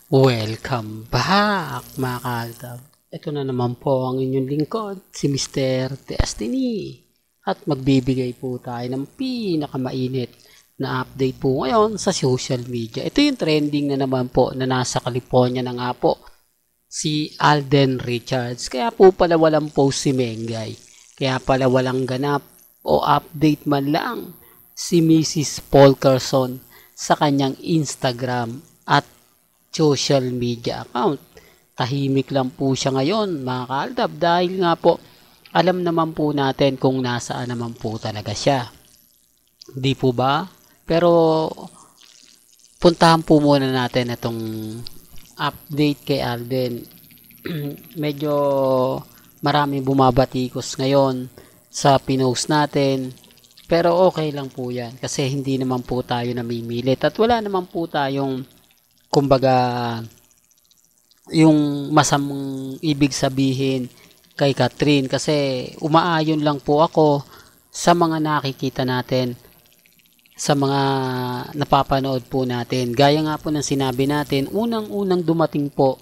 Welcome back mga kaltab. Ito na naman po ang inyong lingkod, si Mr. Destiny. At magbibigay po tayo ng pinakamainit na update po ngayon sa social media. Ito yung trending na naman po na nasa California na nga po, si Alden Richards. Kaya po pala walang post si Mengay. Kaya pala walang ganap o update man lang si Mrs. Polkerson sa kanyang Instagram at social media account. Tahimik lang po siya ngayon mga kaaldab dahil nga po alam naman po natin kung nasaan naman po talaga siya. Di po ba? Pero puntahan po muna natin itong update kay Alden. Medyo maraming bumabatikos ngayon sa pinost natin. Pero okay lang po yan kasi hindi naman po tayo namimilit at wala naman po tayong kumbaga yung masamang ibig sabihin kay Catherine kasi umaayon lang po ako sa mga nakikita natin, sa mga napapanood po natin. Gaya nga po ng sinabi natin, unang-unang dumating po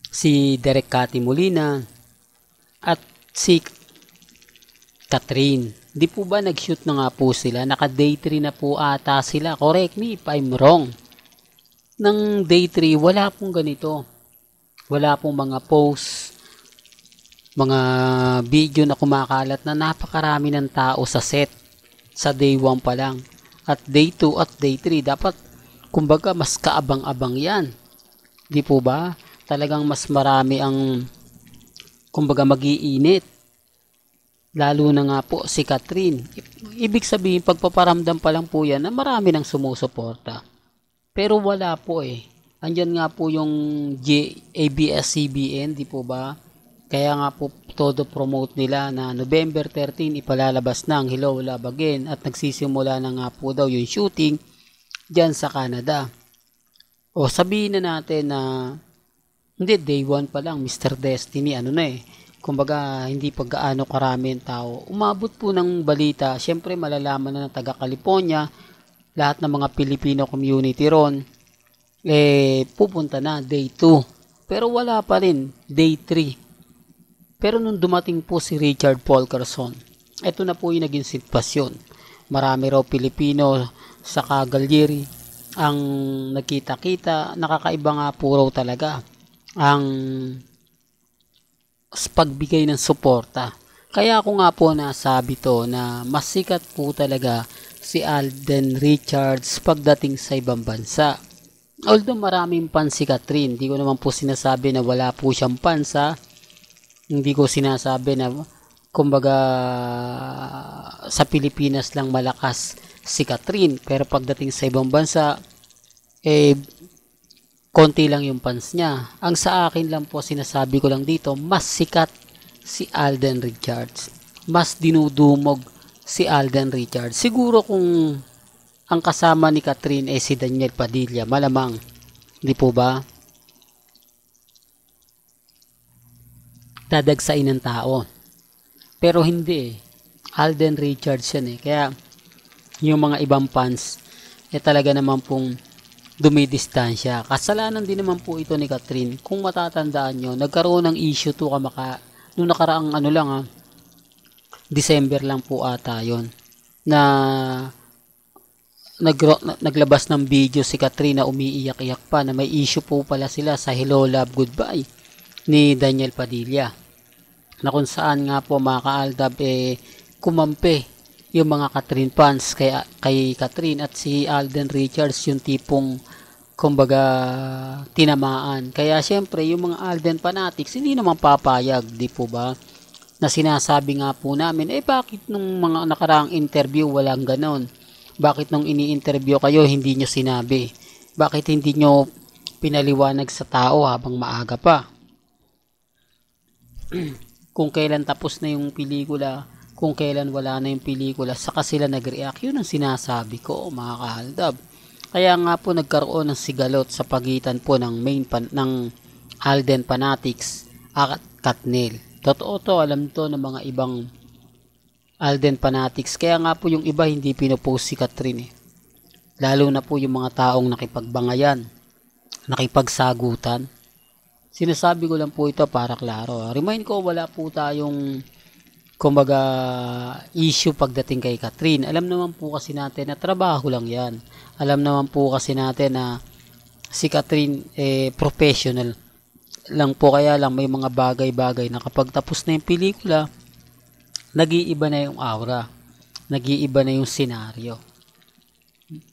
si Derek Cathy Molina at si Catherine. Di po ba nag-shoot na nga po sila? Naka-day 3 na po ata sila. Correct me if I'm wrong. Nang day 3, wala pong ganito. Wala pong mga posts, mga video na kumakalat na napakarami ng tao sa set. Sa day 1 pa lang. At day 2 at day 3, dapat kumbaga mas kaabang-abang yan. Di po ba? Talagang mas marami ang kumbaga mag-iinit. Lalo na nga po si Catherine. Ibig sabihin, pagpaparamdam pa lang po yan na marami nang sumusuporta. Pero wala po eh. Andyan nga po yung ABS-CBN, di po ba? Kaya nga po todo promote nila na November 13 ipalalabas na ang Hello Love Again at nagsisimula na nga po daw yung shooting dyan sa Canada. O sabihin na natin na hindi, day 1 pa lang, Mr. Destiny, ano na eh. Kumbaga, hindi pa gaano karami ang tao. Umabot po ng balita, syempre malalaman na ng taga California, lahat ng mga Filipino community ron, pupunta na, day 2. Pero wala pa rin, day 3. Pero nung dumating po si Richard Polkerson, ito na po yung naging sitwasyon. Marami raw Pilipino sa Cagalyeri ang nakita-kita, nakakaiba nga po raw talaga ang pagbigay ng suporta. Kaya ako nga po nasabi to na mas sikat po talaga si Alden Richards pagdating sa ibang bansa. Although maraming fans si Catherine, hindi ko naman po sinasabi na wala po siyang fans ha. Hindi ko sinasabi na kumbaga sa Pilipinas lang malakas si Catherine. Pero pagdating sa ibang bansa, konti lang yung fans niya. Ang sa akin lang po, sinasabi ko lang dito, mas sikat si Alden Richards. Mas dinudumog si Alden Richards. Siguro kung ang kasama ni Catherine si Daniel Padilla, malamang, di po ba? Dadagsain ng tao. Pero hindi eh. Alden Richards yan eh. Kaya yung mga ibang fans, talaga naman pong dumidistansya. Kasalanan din naman po ito ni Catherine. Kung matatandaan nyo, nagkaroon ng issue to nung nakaraang December lang po ata yon na naglabas ng video si Catherine na umiiyak-iyak pa na may issue po pala sila sa Hello Love Goodbye ni Daniel Padilla. Na kung saan nga po mga kaaldab kumampi yung mga Catherine fans kay Catherine at si Alden Richards yung tipong kumbaga tinamaan. Kaya syempre yung mga Alden fanatics hindi naman papayag, di po ba? Na sinasabi nga po namin, bakit nung mga nakaraang interview walang ganon? Bakit nung ini-interview kayo hindi nyo sinabi? Bakit hindi nyo pinaliwanag sa tao habang maaga pa? Kung kailan tapos na yung pelikula, kung kailan wala na yung pelikula, saka sila nag-react. Yun ang sinasabi ko, mga kahaldab. Kaya nga po nagkaroon ng sigalot sa pagitan po ng ng Alden fanatics at Katnil. Totoo to, alam to ng mga ibang Alden fanatics. Kaya nga po yung iba hindi pinopost si Catherine eh. lalo na po yung mga taong nakipagbangayan, nakipagsagutan. Sinasabi ko lang po ito para klaro. Remind ko, wala po tayong kumbaga issue pagdating kay Catherine. Alam naman po kasi natin na trabaho lang yan. Alam naman po kasi natin na si Catherine professional lang po, kaya lang may mga bagay-bagay na kapag tapos na yung pelikula, nag-iiba na yung aura, nag-iiba na yung senaryo.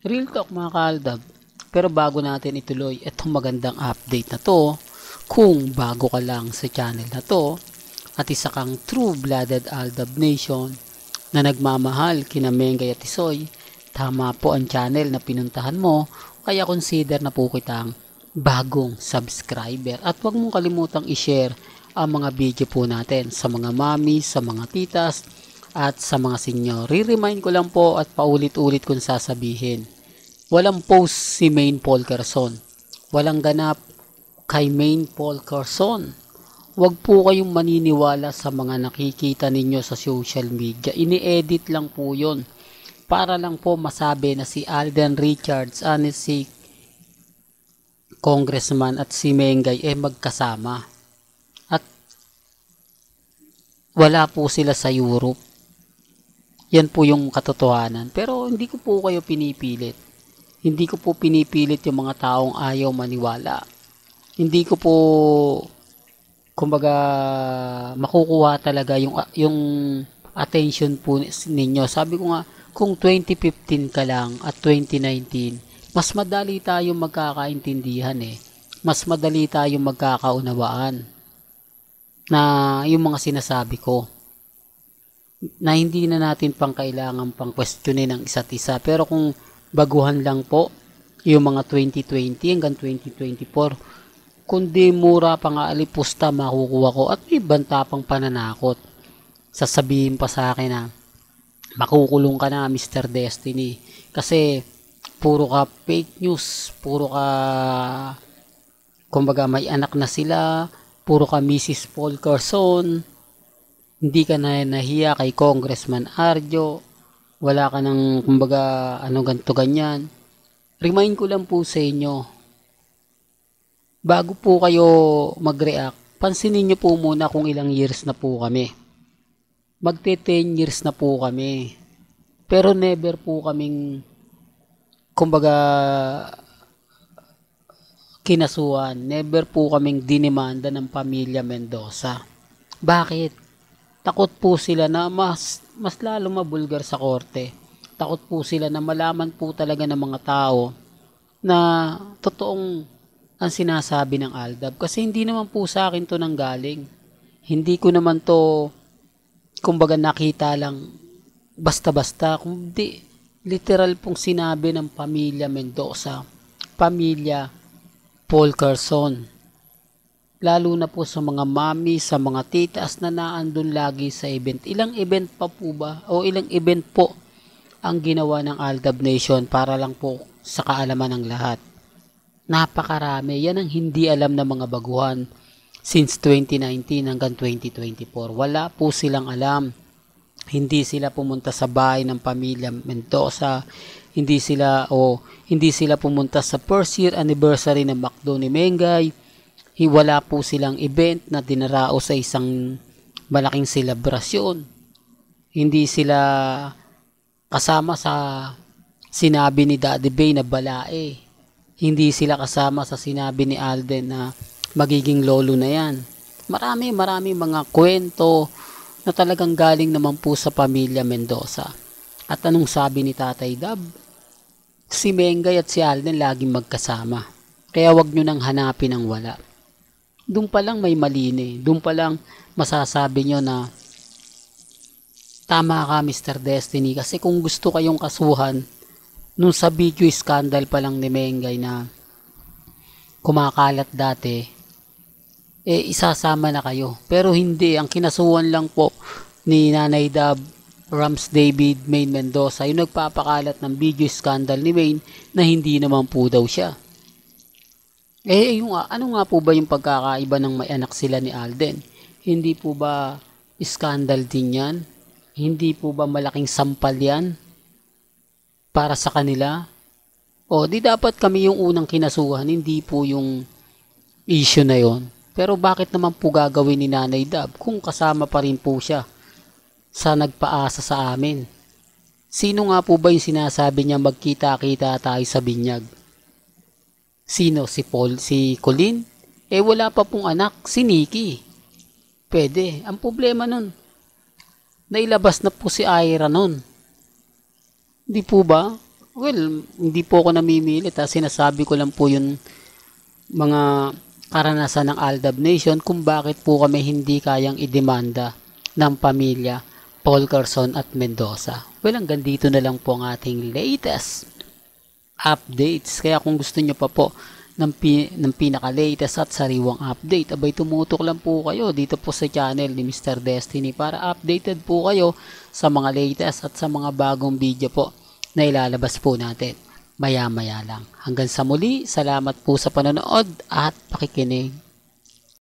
Real talk mga kaaldab. Pero bago natin ituloy itong magandang update na to, kung bago ka lang sa channel na to at isa kang true-blooded Aldab Nation na nagmamahal kina Mengay at Tisoy, tama po ang channel na pinuntahan mo, kaya consider na po kitang bagong subscriber. At huwag mong kalimutang i-share ang mga video po natin sa mga mami, sa mga titas, at sa mga senior. Re-remind ko lang po at paulit-ulit kong sasabihin. Walang post si Main Paul Carson. Walang ganap kay Main Paul Carson. Huwag po kayong maniniwala sa mga nakikita ninyo sa social media. Ini-edit lang po yun. Para lang po masabi na si Alden Richards, si Congressman at si Mengay magkasama. At wala po sila sa Europe. Yan po yung katotohanan. Pero hindi ko po kayo pinipilit. Hindi ko po pinipilit yung mga taong ayaw maniwala. Hindi ko po kumbaga makukuha talaga yung attention po ninyo. Sabi ko nga, kung 2015 ka lang at 2019, mas madali tayong magkakaintindihan Mas madali tayong magkakaunawaan na yung mga sinasabi ko. Na hindi na natin pang kailangan pang questionin ng isa't isa. Pero kung baguhan lang po, yung mga 2020 hanggang 2024, kundi mura pang alipusta makukuha ko at may banta pang pananakot. Sasabihin pa sa akin na makukulong ka na, Mr. Destiny, kasi puro ka fake news, puro ka kumbaga may anak na sila, puro ka Mrs. Paul Carson, hindi ka na nahiya kay Congressman Arjo, wala ka ng kumbaga ganto ganyan. Remind ko lang po sa inyo, bago po kayo mag-react, pansinin nyo po muna kung ilang years na po kami. Magte 10 years na po kami. Pero never po kaming kumbaga kinasuhan. Never po kaming dinimanda ng pamilya Mendoza. Bakit? Takot po sila na mas lalo mabulgar sa korte. Takot po sila na malaman po talaga ng mga tao na totoong ang sinasabi ng Aldab. Kasi hindi naman po sa akin to nanggaling. Hindi ko naman to kumbaga nakita lang basta-basta. Kundi literal pong sinabi ng pamilya Mendoza, pamilya Paul Carson. Lalo na po sa mga mami, sa mga titas na naandun lagi sa event. Ilang event pa po ba? O ilang event po ang ginawa ng Aldab Nation para lang po sa kaalaman ng lahat. Napakarami. Yan ang hindi alam ng mga baguhan since 2019 hanggang 2024. Wala po silang alam. Hindi sila pumunta sa bahay ng pamilya Mendoza. Hindi sila pumunta sa first year anniversary ng McDo ni Mengay. Wala po silang event na dinarao sa isang malaking selebrasyon. Hindi sila kasama sa sinabi ni Daddy Bay na balae. Hindi sila kasama sa sinabi ni Alden na magiging lolo na yan. Marami mga kwento na talagang galing naman po sa pamilya Mendoza. At anong sabi ni Tatay Dab? Si Mengay at si Alden laging magkasama. Kaya wag nyo nang hanapin ang wala. Doon pa lang may mali. Doon pa lang masasabi nyo na tama ka Mr. Destiny. Kasi kung gusto kayong kasuhan, nung sa video scandal pa lang ni Mengay na kumakalat dati, isasama na kayo. Pero hindi, ang kinasuhan lang po ni Nanay Dab, Rams David, Main Mendoza, yung nagpapakalat ng video scandal ni Main na hindi naman po daw siya. Ano nga po ba yung pagkakaiba ng may anak sila ni Alden? Hindi po ba scandal din yan? Hindi po ba malaking sampal yan para sa kanila? O di dapat kami yung unang kinasuhan, hindi po yung issue na yon. Pero bakit naman po gagawin ni Nanay Dab kung kasama pa rin po siya sa nagpaasa sa amin? Sino nga po ba yung sinasabi niya magkita-kita tayo sa binyag? Sino? Si Paul? Si Colin? Wala pa pong anak, si Nikki. Pwede. Ang problema nun, nailabas na po si Ira nun. Hindi po ba? Well, hindi po ako namimilit ha. Sinasabi ko lang po yung mga karanasan ng Aldab Nation kung bakit po kami hindi kayang idemanda ng pamilya Paul Carson at Mendoza. Well, hanggang dito na lang po ang ating latest updates. Kaya kung gusto nyo pa po ng pinaka-latest at sariwang update, abay tumutok lang po kayo dito po sa channel ni Mr. Destiny para updated po kayo sa mga latest at sa mga bagong video po na ilalabas po natin maya-maya lang. Hanggang sa muli, salamat po sa panonood at pakikinig.